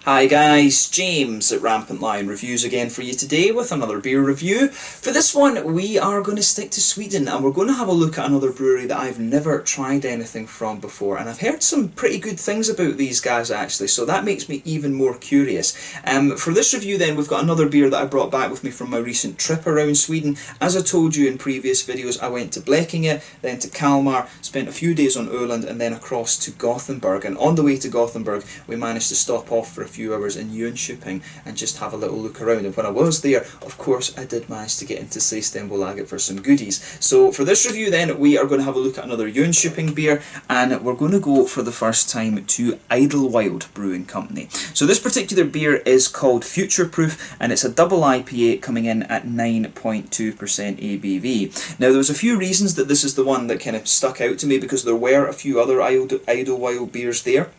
Hi guys, James at Rampant Lion Reviews again for you today with another beer review. For this one we are going to stick to Sweden and we're going to have a look at another brewery that I've never tried anything from before, and I've heard some pretty good things about these guys actually, so that makes me even more curious. For this review then we've got another beer that I brought back with me from my recent trip around Sweden. As I told you in previous videos, I went to Blekinge, then to Kalmar, spent a few days on Öland and then across to Gothenburg, and on the way to Gothenburg we managed to stop off for a few hours in Jönköping and just have a little look around. And when I was there, of course, I did manage to get into Systembolaget for some goodies. So for this review then, we are going to have a look at another Jönköping beer, and we're going to go for the first time to Idlewild Brewing Company. So this particular beer is called Future Proof, and it's a double IPA coming in at 9.2% ABV. Now there was a few reasons that this is the one that kind of stuck out to me, because there were a few other Idlewild beers there.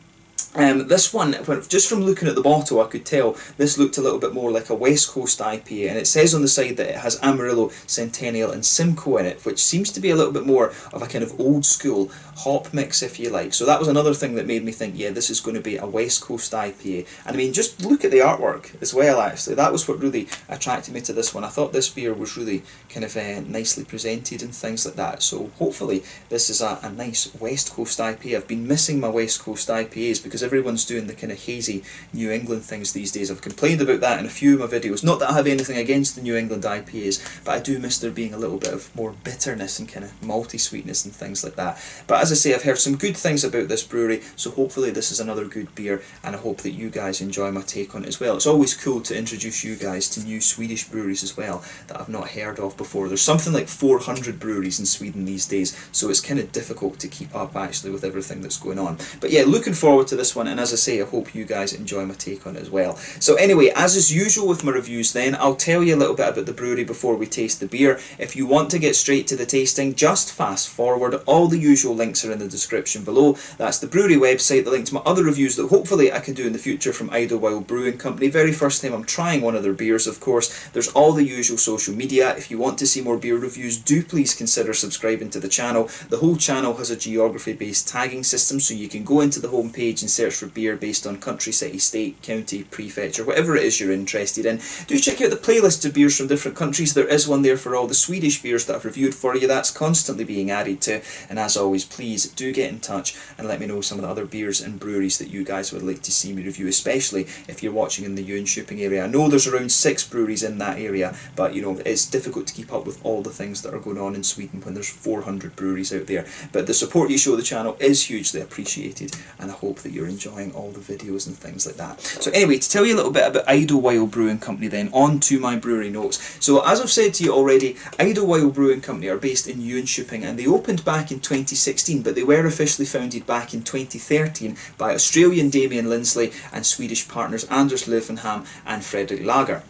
This one, just from looking at the bottle, I could tell this looked a little bit more like a West Coast IPA, and it says on the side that it has Amarillo, Centennial and Simcoe in it, which seems to be a little bit more of a kind of old school hop mix, if you like. So that was another thing that made me think, yeah, this is going to be a West Coast IPA. And I mean, just look at the artwork as well, actually. That was what really attracted me to this one. I thought this beer was really kind of nicely presented and things like that. So hopefully this is a nice West Coast IPA. I've been missing my West Coast IPAs because everyone's doing the kind of hazy New England things these days. I've complained about that in a few of my videos. Not that I have anything against the New England IPAs, but I do miss there being a little bit of more bitterness and kind of malty sweetness and things like that. But as I say, I've heard some good things about this brewery, so hopefully this is another good beer, and I hope that you guys enjoy my take on it as well. It's always cool to introduce you guys to new Swedish breweries as well that I've not heard of before. There's something like 400 breweries in Sweden these days, so it's kind of difficult to keep up actually with everything that's going on. But yeah, looking forward to this one, and as I say, I hope you guys enjoy my take on it as well. So anyway, as is usual with my reviews then, I'll tell you a little bit about the brewery before we taste the beer. If you want to get straight to the tasting, just fast forward. All the usual links are in the description below. That's the brewery website, the link to my other reviews that hopefully I can do in the future from Idlewild Brewing Company. Very first time I'm trying one of their beers, of course. There's all the usual social media. If you want to see more beer reviews, do please consider subscribing to the channel. The whole channel has a geography based tagging system, so you can go into the home page and search for beer based on country, city, state, county, prefecture, whatever it is you're interested in. Do check out the playlist of beers from different countries. There is one there for all the Swedish beers that I've reviewed for you. That's constantly being added to. And as always, please do get in touch and let me know some of the other beers and breweries that you guys would like to see me review, especially if you're watching in the Jönköping area. I know there's around 6 breweries in that area, but you know, it's difficult to keep up with all the things that are going on in Sweden when there's 400 breweries out there. But the support you show the channel is hugely appreciated, and I hope that you're enjoying all the videos and things like that. So anyway, to tell you a little bit about Idlewild Brewing Company then, on to my brewery notes. So as I've said to you already, Idlewild Brewing Company are based in Jönköping, and they opened back in 2016, but they were officially founded back in 2013 by Australian Damien Lindsley and Swedish partners Anders Löwenham and Fredrik Lager.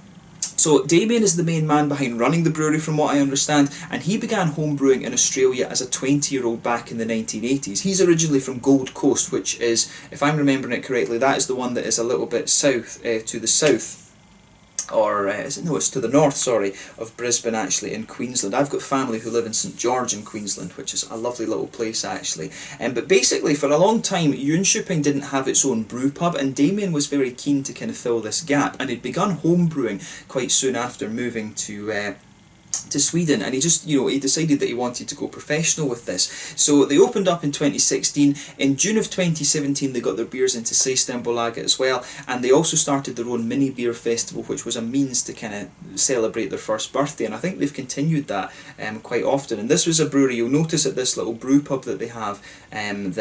So Damien is the main man behind running the brewery from what I understand, and he began homebrewing in Australia as a 20-year-old back in the 1980s. He's originally from Gold Coast, which is, if I'm remembering it correctly, that is the one that is a little bit south, to the south. Or is it? No, it's to the north, sorry, of Brisbane actually, in Queensland. I've got family who live in St George in Queensland, which is a lovely little place actually. But basically for a long time Jönköping didn't have its own brew pub, and Damien was very keen to kind of fill this gap, and he'd begun home brewing quite soon after moving to Sweden, and he just, you know, he decided that he wanted to go professional with this. So they opened up in 2016. In June of 2017 they got their beers into Systembolaget as well, and they also started their own mini beer festival, which was a means to kind of celebrate their first birthday, and I think they've continued that quite often. And this was a brewery, you'll notice at this little brew pub that they have, that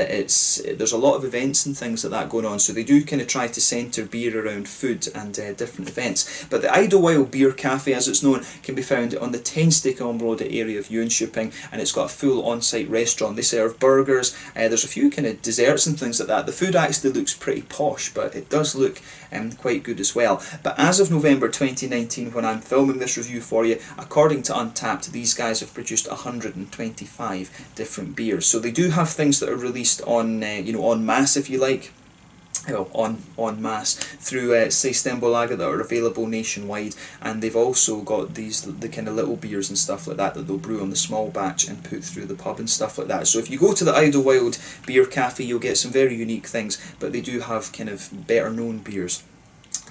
there's a lot of events and things like that going on, so they do kind of try to centre beer around food and different events. But the Idlewild Beer Cafe, as it's known, can be found on the 10-Stick-on-Road area of Jönköping, and it's got a full on-site restaurant. They serve burgers, there's a few kind of desserts and things like that. The food actually looks pretty posh, but it does look quite good as well. But as of November 2019, when I'm filming this review for you, according to Untappd, these guys have produced 125 different beers. So they do have things that are released on, you know, en masse, if you like. En masse through Systembolaget that are available nationwide, and they've also got the kind of little beers and stuff like that they'll brew on the small batch and put through the pub and stuff like that. So if you go to the Idlewild Beer Cafe, you'll get some very unique things, but they do have kind of better known beers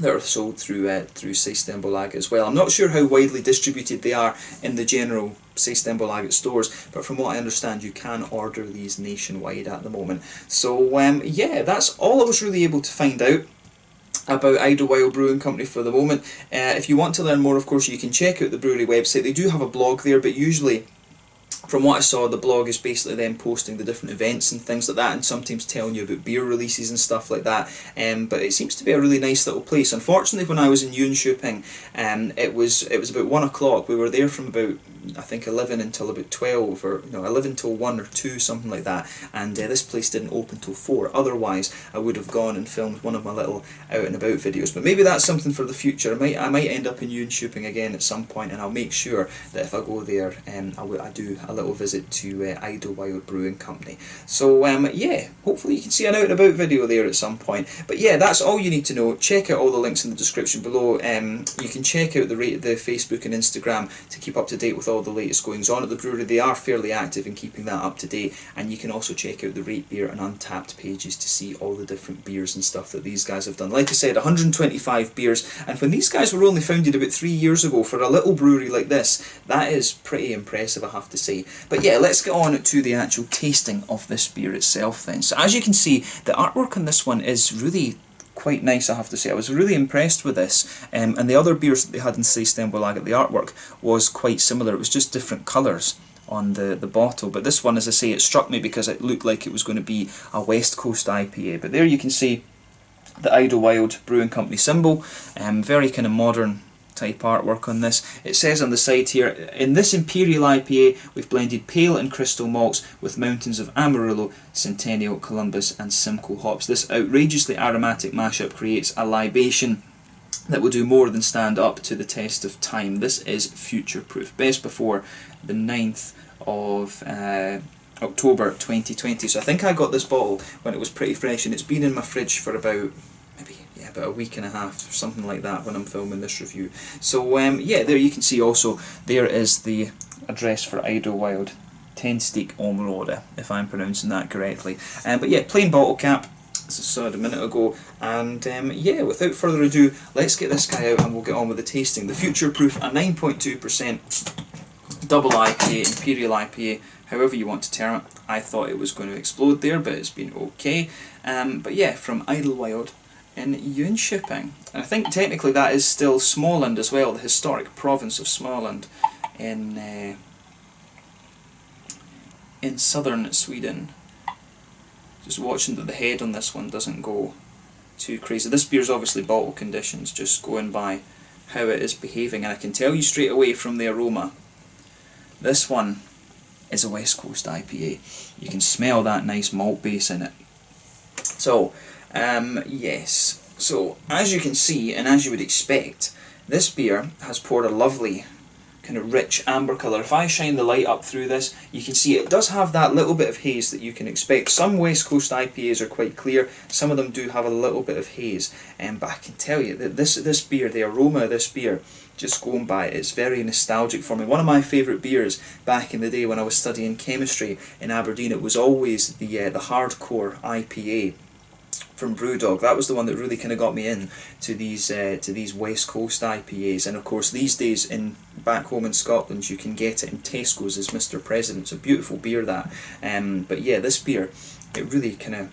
that are sold through Systembolaget as well. I'm not sure how widely distributed they are in the general Systembolaget stores, but from what I understand you can order these nationwide at the moment. So yeah, that's all I was really able to find out about Idlewild Brewing Company for the moment. If you want to learn more, of course, you can check out the brewery website. They do have a blog there, but usually, from what I saw, the blog is basically them posting the different events and things like that, and sometimes telling you about beer releases and stuff like that. But it seems to be a really nice little place. Unfortunately, when I was in Jönköping, it was about 1 o'clock. We were there from about, I think, 11 until about 12, or no, 11 till 1 or 2, something like that. And this place didn't open till 4. Otherwise, I would have gone and filmed one of my little out and about videos. But maybe that's something for the future. I might end up in Jönköping again at some point, and I'll make sure that if I go there, I do a little visit to Idlewild Brewing Company. So yeah, hopefully you can see an out and about video there at some point. But yeah, that's all you need to know. Check out all the links in the description below. You can check out the Facebook and Instagram to keep up to date with all the latest goings on at the brewery. They are fairly active in keeping that up to date, and you can also check out the Rate Beer and Untappd pages to see all the different beers and stuff that these guys have done. Like I said, 125 beers, and when these guys were only founded about 3 years ago, for a little brewery like this, that is pretty impressive, I have to say. But yeah, let's get on to the actual tasting of this beer itself then. So as you can see, the artwork on this one is really quite nice, I have to say. I was really impressed with this, and the other beers that they had in Systembolaget, the artwork was quite similar. It was just different colours on the bottle, but this one, as I say, it struck me because it looked like it was going to be a West Coast IPA. But there you can see the Idlewild Brewing Company symbol, very kind of modern type artwork on this. It says on the side here, in this Imperial IPA we've blended pale and crystal malts with mountains of Amarillo, Centennial, Columbus and Simcoe hops. This outrageously aromatic mashup creates a libation that will do more than stand up to the test of time. This is future proof. Best before the 9th of October 2020. So I think I got this bottle when it was pretty fresh, and it's been in my fridge for about about a week and a half or something like that when I'm filming this review. So yeah, there you can see also there is the address for Idlewild, 10 Steak Område, if I'm pronouncing that correctly. But yeah, plain bottle cap, as I said a minute ago. And yeah, without further ado, let's get this guy out and we'll get on with the tasting. The Future Proof, a 9.2% double IPA, Imperial IPA, however you want to term it. I thought it was going to explode there, but it's been okay. But yeah, from Idlewild in Jönköping, and I think technically that is still Småland as well, the historic province of Småland in southern Sweden. Just watching that the head on this one doesn't go too crazy. This beer is obviously bottle conditions, just going by how it is behaving, and I can tell you straight away from the aroma, this one is a West Coast IPA. You can smell that nice malt base in it. So yes, so as you can see, and as you would expect, this beer has poured a lovely kind of rich amber colour. If I shine the light up through this, you can see it does have that little bit of haze that you can expect. Some West Coast IPAs are quite clear, some of them do have a little bit of haze, but I can tell you that this beer, the aroma of this beer, just going by it, it's very nostalgic for me. One of my favourite beers back in the day when I was studying chemistry in Aberdeen, it was always the hardcore IPA from Brewdog. That was the one that really kind of got me in to these West Coast IPAs. And of course these days back home in Scotland you can get it in Tesco's as Mr. President. It's a beautiful beer, that. But yeah, this beer, it really kind of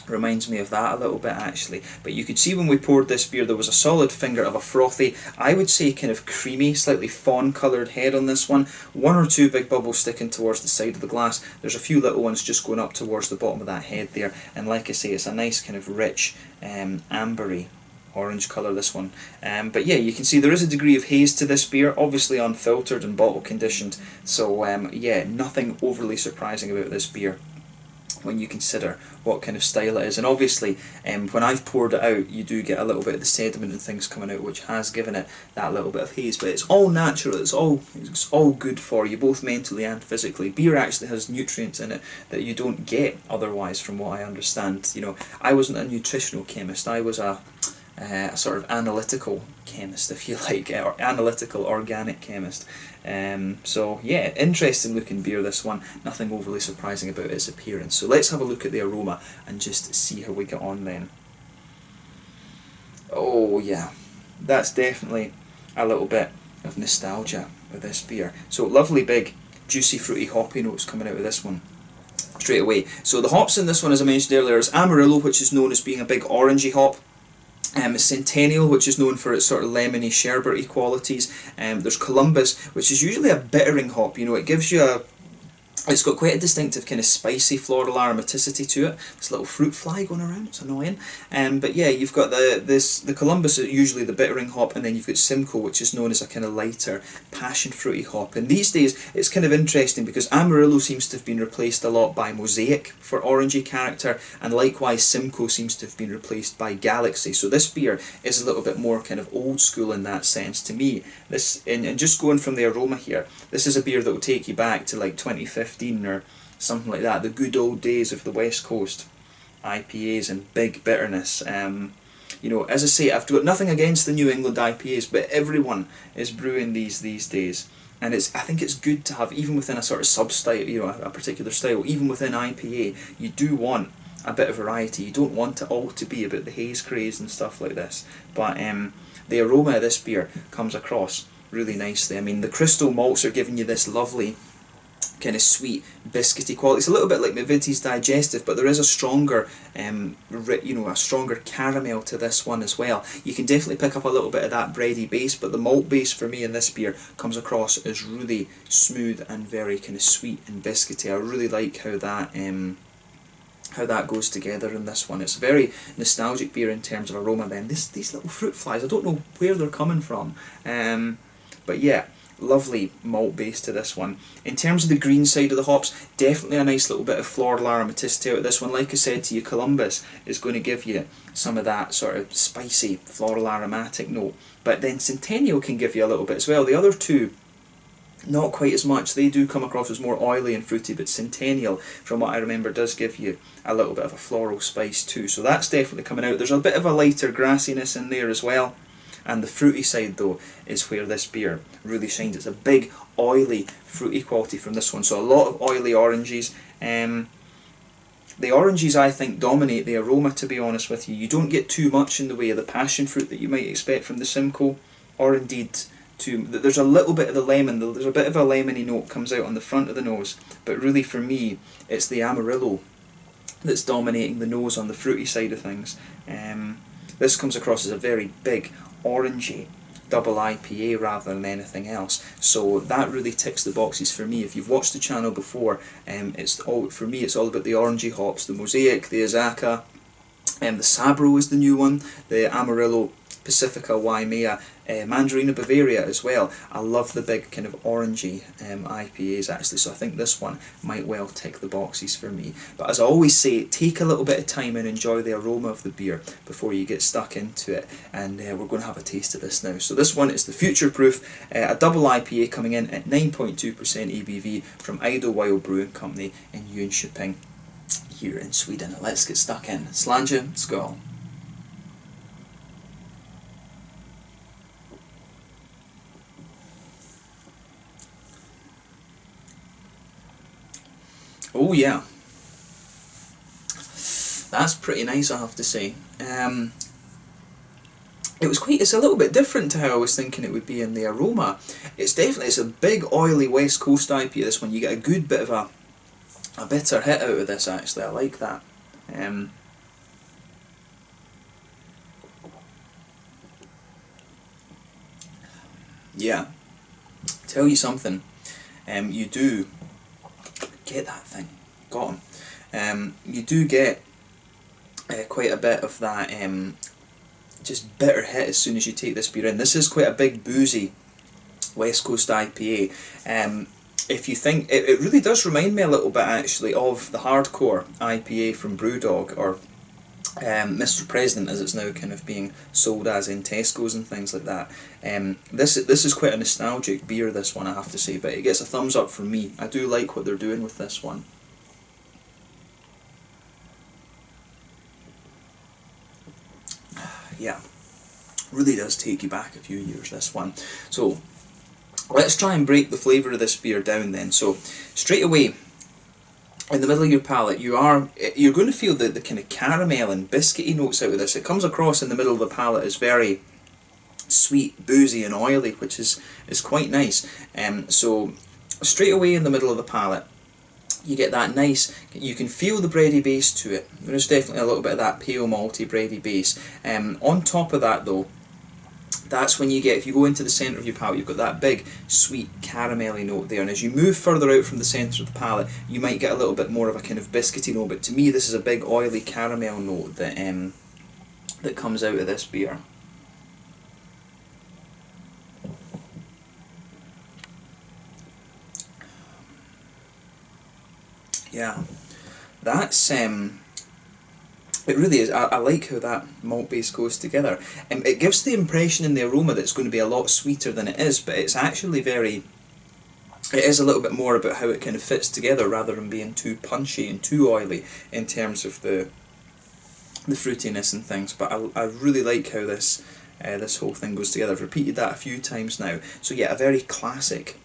reminds me of that a little bit actually. But you could see when we poured this beer there was a solid finger of a frothy, I would say kind of creamy, slightly fawn coloured head on this one. One or two big bubbles sticking towards the side of the glass. There's a few little ones just going up towards the bottom of that head there, and like I say, it's a nice kind of rich ambery orange colour, this one. But yeah, you can see there is a degree of haze to this beer, obviously unfiltered and bottle conditioned. So yeah, nothing overly surprising about this beer when you consider what kind of style it is. And obviously when I've poured it out you do get a little bit of the sediment and things coming out, which has given it that little bit of haze, but it's all natural, it's all good for you, both mentally and physically. Beer actually has nutrients in it that you don't get otherwise, from what I understand. You know, I wasn't a nutritional chemist, I was a sort of analytical chemist, if you like, or analytical organic chemist. So yeah, interesting looking beer, this one. Nothing overly surprising about its appearance. So let's have a look at the aroma and just see how we get on then. Oh yeah, that's definitely a little bit of nostalgia with this beer. So lovely big juicy fruity hoppy notes coming out of this one straight away. So the hops in this one, as I mentioned earlier, is Amarillo, which is known as being a big orangey hop. Centennial, which is known for its sort of lemony, sherbety qualities. There's Columbus, which is usually a bittering hop. You know, it gives you a... It's got quite a distinctive kind of spicy floral aromaticity to it. This little fruit fly going around, it's annoying. But yeah, you've got the Columbus, usually the bittering hop, and then you've got Simcoe, which is known as a kind of lighter passion fruity hop. And these days it's kind of interesting because Amarillo seems to have been replaced a lot by Mosaic for orangey character, and likewise Simcoe seems to have been replaced by Galaxy. So this beer is a little bit more kind of old school in that sense to me. This, and just going from the aroma here, this is a beer that will take you back to like 2015 or something like that, the good old days of the West Coast IPAs and big bitterness. You know, as I say, I've got nothing against the New England IPAs, but everyone is brewing these days, and I think it's good to have, even within a sort of sub-style, you know, a particular style, even within IPA, you do want a bit of variety. You don't want it all to be about the haze craze and stuff like this, but the aroma of this beer comes across really nicely. I mean, the crystal malts are giving you this lovely kind of sweet biscuity quality. It's a little bit like McVitie's Digestive, but there is a stronger you know, a stronger caramel to this one as well. You can definitely pick up a little bit of that bready base, but the malt base for me in this beer comes across as really smooth and very kind of sweet and biscuity. I really like how that goes together in this one. It's a very nostalgic beer in terms of aroma. Then these little fruit flies, I don't know where they're coming from, but yeah, lovely malt base to this one. In terms of the green side of the hops, definitely a nice little bit of floral aromaticity out of this one. Like I said to you, Columbus is going to give you some of that sort of spicy floral aromatic note, but then Centennial can give you a little bit as well. The other two, not quite as much. They do come across as more oily and fruity, but Centennial, from what I remember, does give you a little bit of a floral spice too, so that's definitely coming out. There's a bit of a lighter grassiness in there as well. And the fruity side though is where this beer really shines. It's a big oily fruity quality from this one, so a lot of oily oranges. The oranges I think dominate the aroma, to be honest with you. You don't get too much in the way of the passion fruit that you might expect from the Simcoe, or indeed there's a little bit of the lemon, there's a bit of a lemony note comes out on the front of the nose, but really for me it's the Amarillo that's dominating the nose on the fruity side of things. This comes across as a very big orangey double IPA rather than anything else, so that really ticks the boxes for me. If you've watched the channel before, it's all about the orangey hops, the Mosaic, the Azaka, the Sabro is the new one, the Amarillo, Pacifica, Waimea, Mandarina Bavaria as well. I love the big kind of orangey IPAs actually, so I think this one might well tick the boxes for me. But as I always say, take a little bit of time and enjoy the aroma of the beer before you get stuck into it, and we're going to have a taste of this now. So this one is the Future Proof, a double IPA coming in at 9.2% ABV from Idlewild Brewing Company in Jönköping here in Sweden. Let's get stuck in. Slange, skål. Oh yeah, that's pretty nice, I have to say. It's a little bit different to how I was thinking it would be in the aroma. It's a big oily West Coast IPA, this one. You get a good bit of a bitter hit out of this actually, I like that. Yeah, tell you something, you do get that thing, got him. You do get quite a bit of that just bitter hit as soon as you take this beer in. This is quite a big boozy West Coast IPA. If you think, it really does remind me a little bit actually of the hardcore IPA from Brewdog, or Mr. President as it's now kind of being sold as in Tesco's and things like that. This is quite a nostalgic beer, this one, I have to say, but it gets a thumbs up from me. I do like what they're doing with this one. Yeah, really does take you back a few years, this one. So let's try and break the flavour of this beer down then. So straight away, in the middle of your palate, you're going to feel the kind of caramel and biscuity notes out of this. It comes across in the middle of the palate as very sweet, boozy and oily, which is quite nice. So straight away in the middle of the palate, you get that nice, you can feel the bready base to it. There's definitely a little bit of that pale malty bready base. On top of that though, that's when you get, if you go into the centre of your palate, you've got that big sweet caramelly note there, and as you move further out from the centre of the palate, you might get a little bit more of a kind of biscuity note, but to me this is a big oily caramel note that that comes out of this beer. Yeah, that's it really is. I like how that malt base goes together. It gives the impression in the aroma that it's going to be a lot sweeter than it is, but it's actually very, it is a little bit more about how it kind of fits together rather than being too punchy and too oily in terms of the fruitiness and things. But I really like how this this whole thing goes together. I've repeated that a few times now. So yeah, a very classic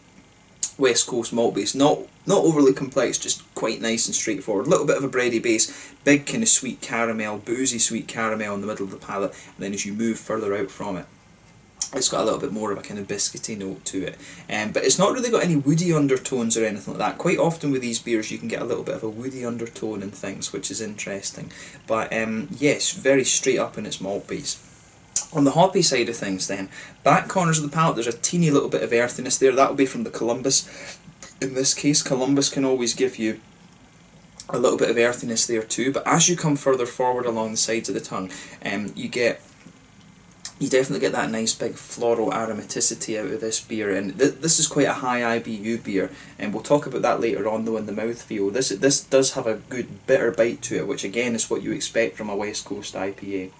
West Coast malt base, not overly complex, just quite nice and straightforward. A little bit of a bready base, big kind of sweet caramel, boozy sweet caramel in the middle of the palate, and then as you move further out from it, it's got a little bit more of a kind of biscuity note to it. But it's not really got any woody undertones or anything like that. Quite often with these beers you can get a little bit of a woody undertone and things, which is interesting. But yes, very straight up in its malt base. On the hoppy side of things then, back corners of the palate, there's a teeny little bit of earthiness there. That'll be from the Columbus. In this case, Columbus can always give you a little bit of earthiness there too, but as you come further forward along the sides of the tongue, you definitely get that nice big floral aromaticity out of this beer, and this is quite a high IBU beer, and we'll talk about that later on though in the mouthfeel. This does have a good bitter bite to it, which again is what you expect from a West Coast IPA.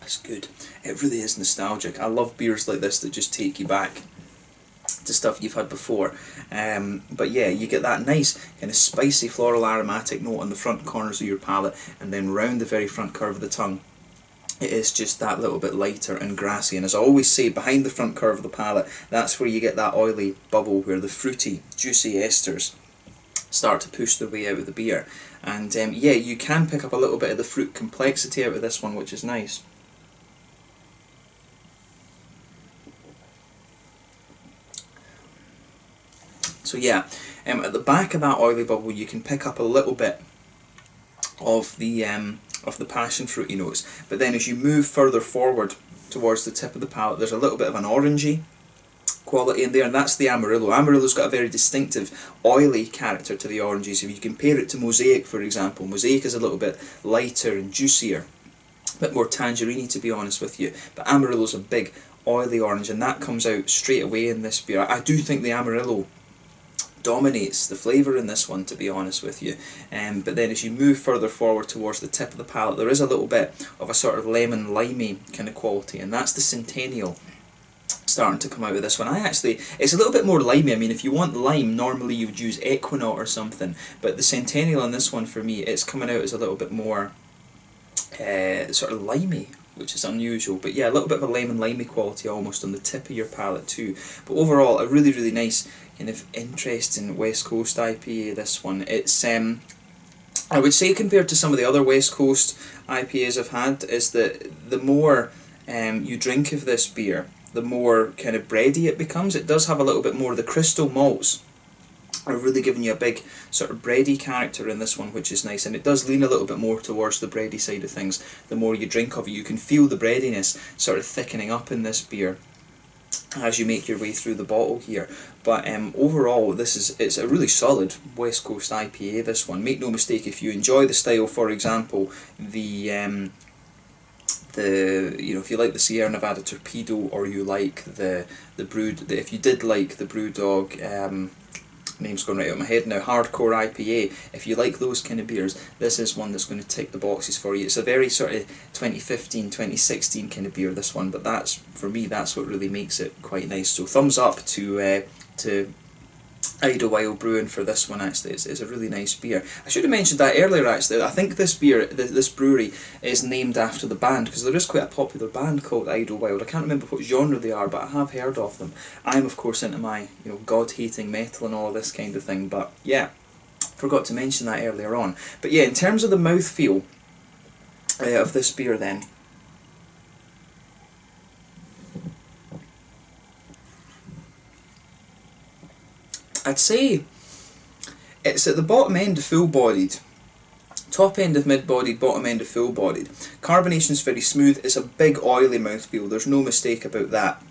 It's good. It really is nostalgic. I love beers like this that just take you back to stuff you've had before. But yeah, you get that nice kind of spicy floral aromatic note on the front corners of your palate, and then round the very front curve of the tongue, it is just that little bit lighter and grassy. And as I always say, behind the front curve of the palate, that's where you get that oily bubble where the fruity, juicy esters start to push their way out of the beer. And yeah, you can pick up a little bit of the fruit complexity out of this one, which is nice. So yeah, at the back of that oily bubble you can pick up a little bit of the passion fruity notes, but then as you move further forward towards the tip of the palate, there's a little bit of an orangey quality in there, and that's the Amarillo. Amarillo's got a very distinctive oily character to the oranges. If you compare it to Mosaic, for example, Mosaic is a little bit lighter and juicier, a bit more tangerine to be honest with you, but Amarillo's a big oily orange, and that comes out straight away in this beer. I do think the Amarillo dominates the flavour in this one, to be honest with you. But then as you move further forward towards the tip of the palate, there is a little bit of a sort of lemon limey kind of quality, and that's the Centennial starting to come out of this one. It's a little bit more limey. I mean, if you want lime, normally you would use Equinaut or something, but the Centennial in this one, for me, it's coming out as a little bit more sort of limey, which is unusual. But yeah, a little bit of a lemon limey quality almost on the tip of your palate too. But overall, a really, really nice kind of interesting West Coast IPA, this one. It's I would say, compared to some of the other West Coast IPAs I've had, is that the more you drink of this beer, the more kind of bready it becomes. It does have a little bit more of the crystal malts are really giving you a big sort of bready character in this one, which is nice, and it does lean a little bit more towards the bready side of things. The more you drink of it, you can feel the breadiness sort of thickening up in this beer as you make your way through the bottle here. But overall, it's a really solid West Coast IPA, this one. Make no mistake, if you enjoy the style, for example, if you like the Sierra Nevada Torpedo, or you like if you did like the Brewdog, name's going right out of my head now, Hardcore IPA, if you like those kind of beers, this is one that's going to tick the boxes for you. It's a very sort of 2015, 2016 kind of beer, this one, but for me, that's what really makes it quite nice. So thumbs up to Idlewild Brewing for this one. Actually, it's a really nice beer. I should have mentioned that earlier. Actually, I think this beer, this brewery, is named after the band, because there is quite a popular band called Idlewild. I can't remember what genre they are, but I have heard of them. I'm of course into my god-hating metal and all of this kind of thing. But yeah, forgot to mention that earlier on. But yeah, in terms of the mouthfeel of this beer, then. I'd say it's at the bottom end of full-bodied. Top end of mid-bodied, bottom end of full-bodied. Carbonation's very smooth. It's a big oily mouthfeel. There's no mistake about that.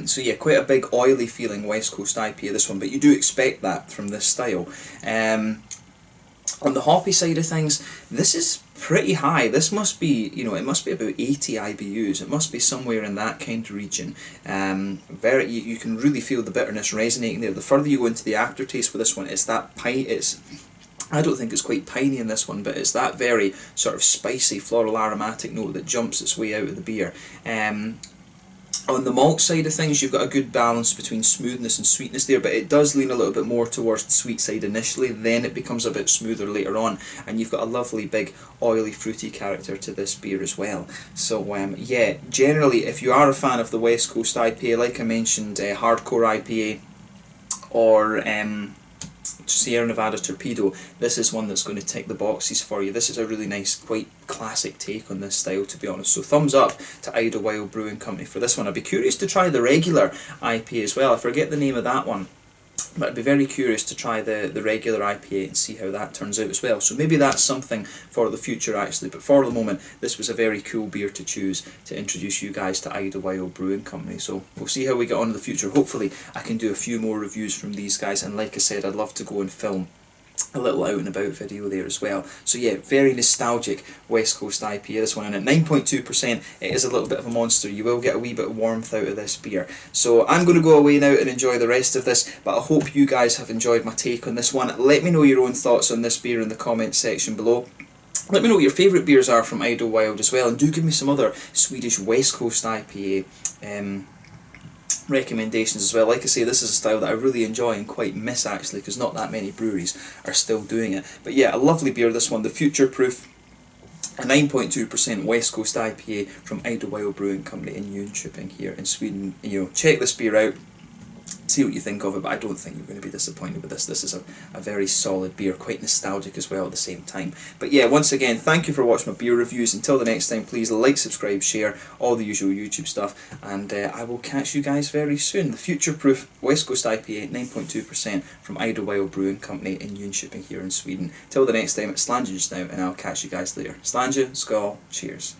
So yeah, quite a big oily feeling West Coast IPA, this one, but you do expect that from this style. On the hoppy side of things, this is pretty high. This must be, it must be about 80 IBUs. It must be somewhere in that kind of region. You can really feel the bitterness resonating there. The further you go into the aftertaste with this one, it's that I don't think it's quite piney in this one, but it's that very sort of spicy floral aromatic note that jumps its way out of the beer. On the malt side of things, you've got a good balance between smoothness and sweetness there, but it does lean a little bit more towards the sweet side initially, then it becomes a bit smoother later on, and you've got a lovely big oily fruity character to this beer as well. So yeah, generally if you are a fan of the West Coast IPA, like I mentioned, Hardcore IPA or Sierra Nevada Torpedo, this is one that's going to tick the boxes for you. This is a really nice, quite classic take on this style, to be honest. So thumbs up to Idlewild Brewing Company for this one. I'd be curious to try the regular IPA as well. I forget the name of that one, but I'd be very curious to try the regular IPA and see how that turns out as well. So maybe that's something for the future actually, but for the moment this was a very cool beer to choose to introduce you guys to Idlewild Brewing Company. So we'll see how we get on in the future. Hopefully I can do a few more reviews from these guys, and like I said, I'd love to go and film a little out and about video there as well. So yeah, very nostalgic West Coast IPA, this one, and at 9.2% it is a little bit of a monster. You will get a wee bit of warmth out of this beer. So I'm going to go away now and enjoy the rest of this, but I hope you guys have enjoyed my take on this one. Let me know your own thoughts on this beer in the comments section below. Let me know what your favourite beers are from Idlewild as well, and do give me some other Swedish West Coast IPA recommendations as well. Like I say, this is a style that I really enjoy and quite miss actually, because not that many breweries are still doing it. But yeah, a lovely beer this one, the Future Proof, a 9.2% West Coast IPA from Idlewild Brewing Company in Jönköping here in Sweden. Check this beer out, see what you think of it, but I don't think you're going to be disappointed with this. This is a very solid beer, quite nostalgic as well at the same time. But yeah, once again, thank you for watching my beer reviews. Until the next time, please like, subscribe, share, all the usual YouTube stuff, and I will catch you guys very soon. The Future Proof West Coast IPA, 9.2% from Idlewild Brewing Company in Jönköping here in Sweden. Till the next time, it's Slange just now, and I'll catch you guys later. Slange, skål, cheers.